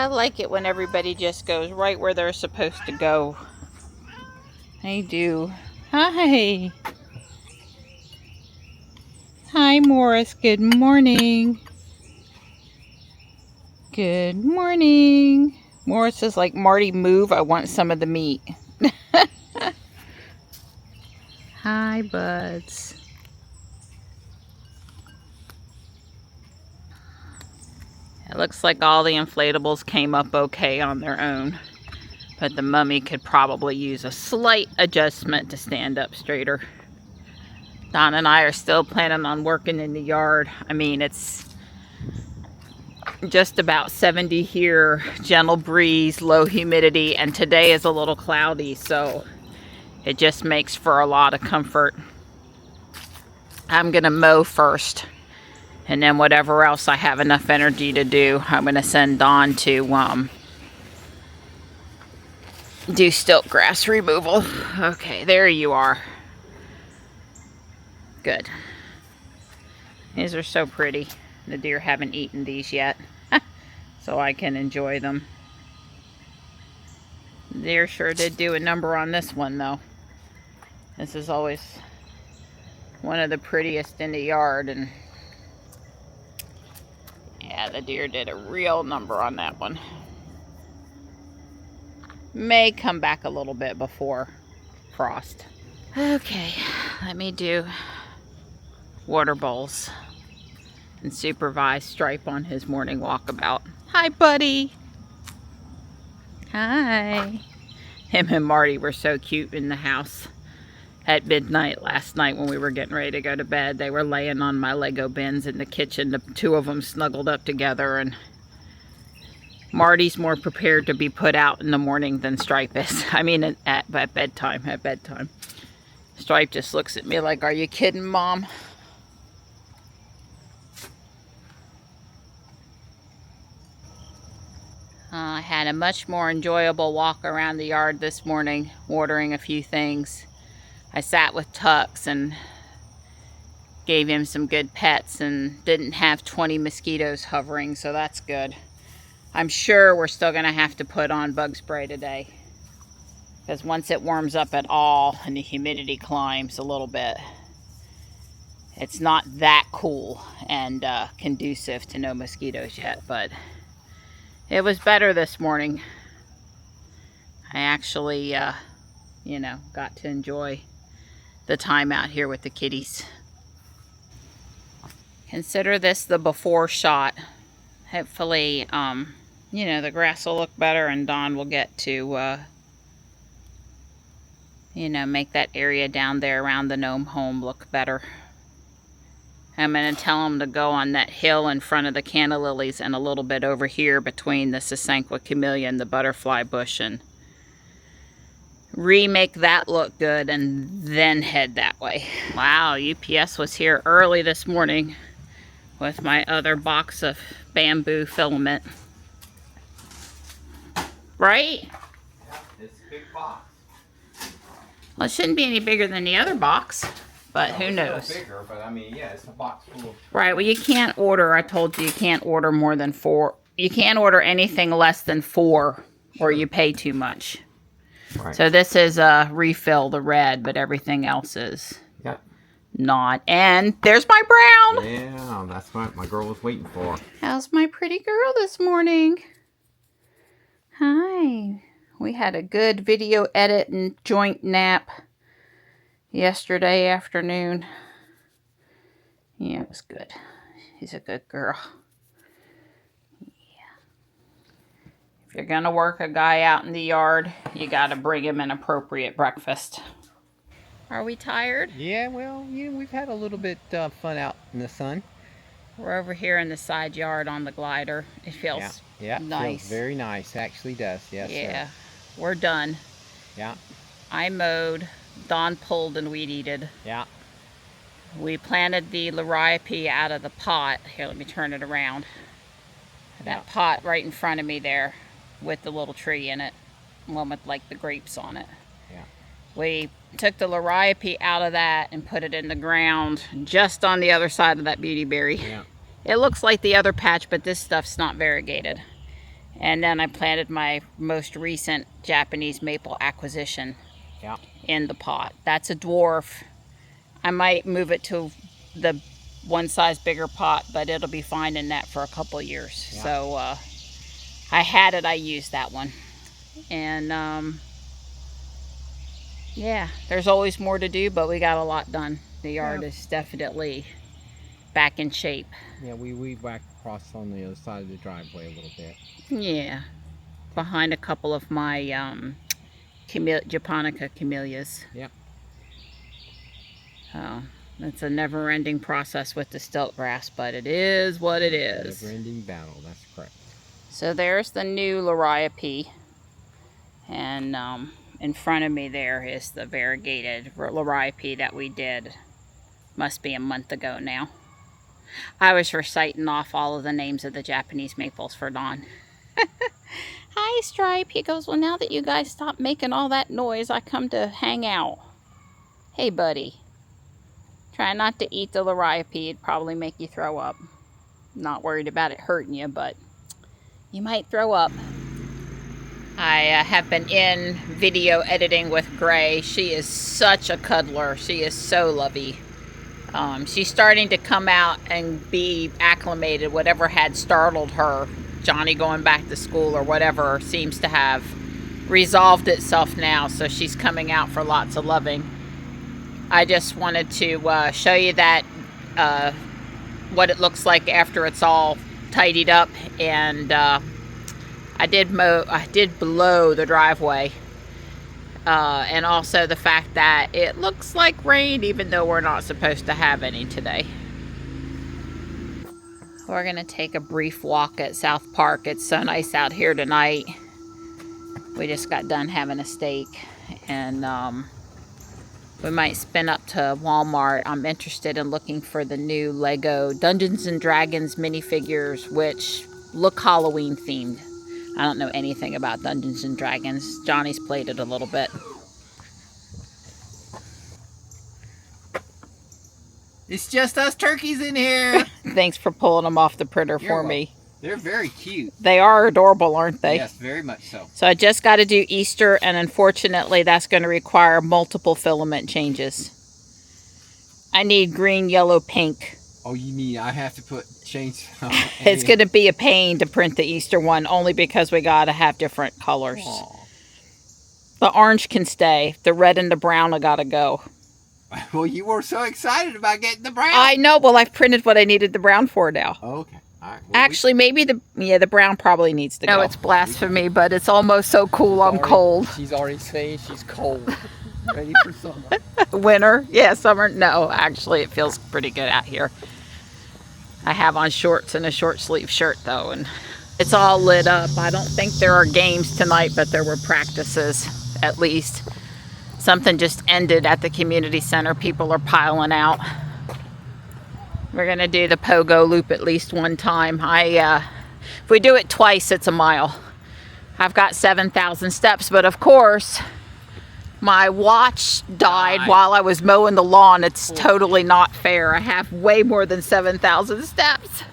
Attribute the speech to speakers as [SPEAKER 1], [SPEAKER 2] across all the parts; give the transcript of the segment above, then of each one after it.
[SPEAKER 1] like it when everybody just goes right where they're supposed to go. I do. Hi. Hi, Morris. Good morning. Good morning. Morris is like, Marty, move. I want some of the meat. Hi, buds. It looks like all the inflatables came up okay on their own, but the mummy could probably use a slight adjustment to stand up straighter. Don and I are still planning on working in the yard. I mean, it's just about 70 here, gentle breeze, low humidity, and today is a little cloudy, so it just makes for a lot of comfort. I'm gonna mow first, and then whatever else I have enough energy to do, I'm gonna send Don to do stilt grass removal. Okay, there you are. Good. These are so pretty. The deer haven't eaten these yet, so I can enjoy them. Deer sure did do a number on this one, though. This is always one of the prettiest in the yard, and yeah, the deer did a real number on that one. May come back a little bit before frost. Okay, let me do water bowls and supervise Stripe on his morning walkabout. Hi, buddy. Hi. Him and Marty were so cute in the house at midnight last night when we were getting ready to go to bed. They were laying on my Lego bins in the kitchen, the two of them snuggled up together, and Marty's more prepared to be put out in the morning than Stripe is. I mean, at bedtime. Stripe just looks at me like, are you kidding, Mom? I had a much more enjoyable walk around the yard this morning, watering a few things. I sat with Tux and gave him some good pets and didn't have 20 mosquitoes hovering, so that's good. I'm sure we're still going to have to put on bug spray today, because once it warms up at all and the humidity climbs a little bit, it's not that cool and conducive to no mosquitoes yet, but it was better this morning. I actually, you know, got to enjoy the time out here with the kitties. Consider this the before shot. Hopefully, you know, the grass will look better and Don will get to, you know, make that area down there around the gnome home look better. I'm going to tell him to go on that hill in front of the canna lilies and a little bit over here between the Sasanqua camellia and the butterfly bush, and remake that look good and then head that way. Wow, UPS was here early this morning with my other box of bamboo filament. Right?
[SPEAKER 2] Yeah, it's a big box.
[SPEAKER 1] Well, it shouldn't be any bigger than the other box, but who knows?
[SPEAKER 2] It's bigger, but I mean, yeah, it's a box full of...
[SPEAKER 1] Right, well, you can't order, I told you, you can't order more than 4. You can't order anything less than 4 or you pay too much.
[SPEAKER 2] Right.
[SPEAKER 1] So this is a refill, the red, but everything else is not. And there's my brown.
[SPEAKER 2] Yeah, that's what my girl was waiting for.
[SPEAKER 1] How's my pretty girl this morning? Hi. We had a good video edit and joint nap yesterday afternoon. Yeah, it was good. She's a good girl. If you're going to work a guy out in the yard, you got to bring him an appropriate breakfast. Are we tired?
[SPEAKER 2] Yeah, well, you know, we've had a little bit fun out in the sun.
[SPEAKER 1] We're over here in the side yard on the glider. It feels nice.
[SPEAKER 2] Feels very nice. Actually does. Yes,
[SPEAKER 1] yeah.
[SPEAKER 2] sir.
[SPEAKER 1] We're done.
[SPEAKER 2] Yeah.
[SPEAKER 1] I mowed. Don pulled and weed-eated.
[SPEAKER 2] Yeah.
[SPEAKER 1] We planted the liriope out of the pot. Here, let me turn it around. That pot right in front of me there with the little tree in it. One with like the grapes on it.
[SPEAKER 2] Yeah.
[SPEAKER 1] We took the liriope out of that and put it in the ground just on the other side of that beautyberry.
[SPEAKER 2] Yeah.
[SPEAKER 1] It looks like the other patch, but this stuff's not variegated. And then I planted my most recent Japanese maple acquisition in the pot. That's a dwarf. I might move it to the one size bigger pot, but it'll be fine in that for a couple years.
[SPEAKER 2] Yeah.
[SPEAKER 1] So I had it, I used that one. And yeah, there's always more to do, but we got a lot done. The yard is definitely back in shape.
[SPEAKER 2] Yeah, we weed whacked across on the other side of the driveway a little bit.
[SPEAKER 1] Yeah, behind a couple of my Japonica camellias.
[SPEAKER 2] Yep.
[SPEAKER 1] Oh, it's a never-ending process with the stilt grass, but it is what it is.
[SPEAKER 2] Never-ending battle, that's correct.
[SPEAKER 1] So there's the new liriope, and in front of me there is the variegated liriope that we did, must be a month ago now. I was reciting off all of the names of the Japanese maples for Don. Hi, Stripe. He goes, well, now that you guys stopped making all that noise, I come to hang out. Hey, buddy. Try not to eat the liriope. It'd probably make you throw up. Not worried about it hurting you, but you might throw up. I have been in video editing with Gray. She is such a cuddler. She is so lovey. She's starting to come out and be acclimated. Whatever had startled her, Johnny going back to school or whatever, seems to have resolved itself now. So she's coming out for lots of loving. I just wanted to show you that what it looks like after it's all tidied up. And I did blow the driveway. And also the fact that it looks like rain, even though we're not supposed to have any today. We're gonna take a brief walk at South Park. It's so nice out here tonight. We just got done having a steak, and we might spin up to Walmart. I'm interested in looking for the new Lego Dungeons and Dragons minifigures, which look Halloween themed. I don't know anything about Dungeons and Dragons. Johnny's played it a little bit.
[SPEAKER 2] It's just us turkeys in here.
[SPEAKER 1] Thanks for pulling them off the printer for me.
[SPEAKER 2] They're very cute.
[SPEAKER 1] They are adorable, aren't they?
[SPEAKER 2] Yes, very much so.
[SPEAKER 1] So I just got to do Easter, and unfortunately that's going to require multiple filament changes. I need green, yellow, pink.
[SPEAKER 2] Oh, you mean I have to change?
[SPEAKER 1] It's going to be a pain to print the Easter one, only because we got to have different colors. Aww. The orange can stay. The red and the brown I got to go.
[SPEAKER 2] Well, you were so excited about getting the brown.
[SPEAKER 1] I know. Well, I've printed what I needed the brown for now.
[SPEAKER 2] Okay. All right. Well,
[SPEAKER 1] actually, maybe the brown probably needs to go. No, it's blasphemy, but it's almost so cool I'm cold.
[SPEAKER 2] She's already saying she's cold. Ready for summer.
[SPEAKER 1] Winter? Yeah, summer. No, actually, it feels pretty good out here. I have on shorts and a short sleeve shirt, though, and it's all lit up. I don't think there are games tonight, but there were practices, at least. Something just ended at the community center. People are piling out. We're going to do the pogo loop at least one time. If we do it twice, it's a mile. I've got 7,000 steps, but of course, my watch died while I was mowing the lawn. It's totally not fair. I have way more than 7,000 steps.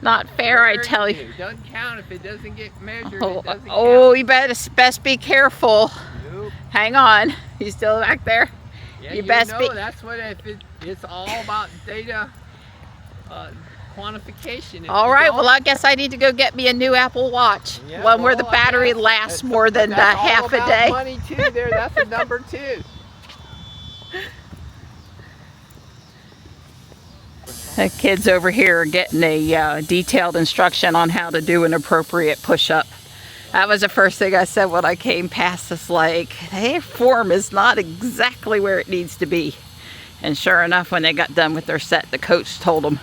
[SPEAKER 1] Not fair, I tell you.
[SPEAKER 2] It doesn't count if it doesn't get measured.
[SPEAKER 1] Oh, you best be careful.
[SPEAKER 2] Nope.
[SPEAKER 1] Hang on. You still back there?
[SPEAKER 2] Yeah, you best know, that's what it's all about, data quantification.
[SPEAKER 1] All right, well, I guess I need to go get me a new Apple Watch.
[SPEAKER 2] Yeah,
[SPEAKER 1] one where the battery lasts more than half a day.
[SPEAKER 2] Money too there. That's a number 2.
[SPEAKER 1] The kids over here are getting a detailed instruction on how to do an appropriate push-up. That was the first thing I said when I came past. It's like, their form is not exactly where it needs to be. And sure enough, when they got done with their set, the coach told them,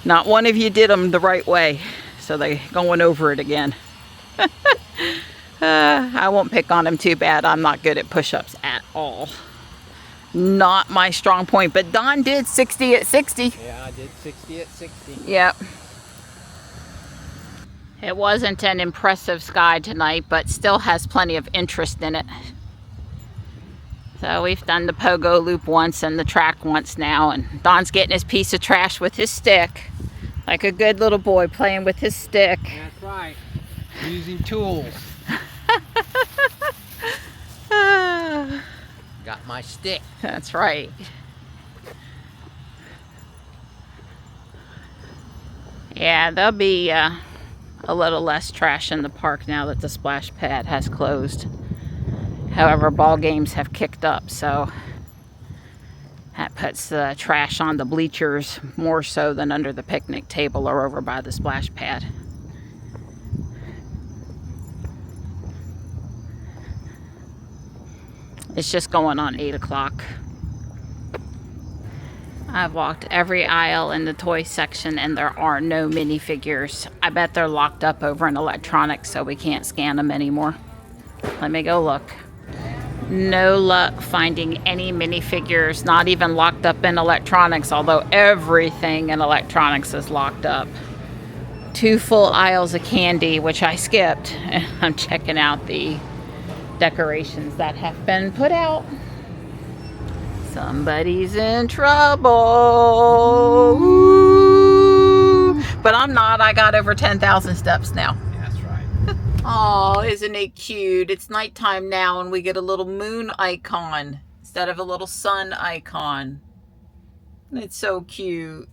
[SPEAKER 1] not one of you did them the right way. So they're going over it again. I won't pick on them too bad. I'm not good at push-ups at all. Not my strong point. But Don did 60 at 60.
[SPEAKER 2] Yeah, I did 60 at 60.
[SPEAKER 1] Yep. It wasn't an impressive sky tonight, but still has plenty of interest in it. So we've done the pogo loop once and the track once now, and Don's getting his piece of trash with his stick. Like a good little boy playing with his stick.
[SPEAKER 2] That's right. Using tools. Got my stick.
[SPEAKER 1] That's right. Yeah, there'll be a little less trash in the park now that the splash pad has closed. However, ball games have kicked up, so that puts the trash on the bleachers more so than under the picnic table or over by the splash pad. It's just going on 8 o'clock. I've walked every aisle in the toy section and there are no minifigures. I bet they're locked up over in electronics so we can't scan them anymore. Let me go look. No luck finding any minifigures, not even locked up in electronics, although everything in electronics is locked up. 2 full aisles of candy, which I skipped, and I'm checking out the decorations that have been put out. Somebody's in trouble. Ooh. But I'm not. I got over 10,000 steps now.
[SPEAKER 2] That's right.
[SPEAKER 1] Oh, isn't it cute? It's nighttime now and we get a little moon icon instead of a little sun icon. It's so cute.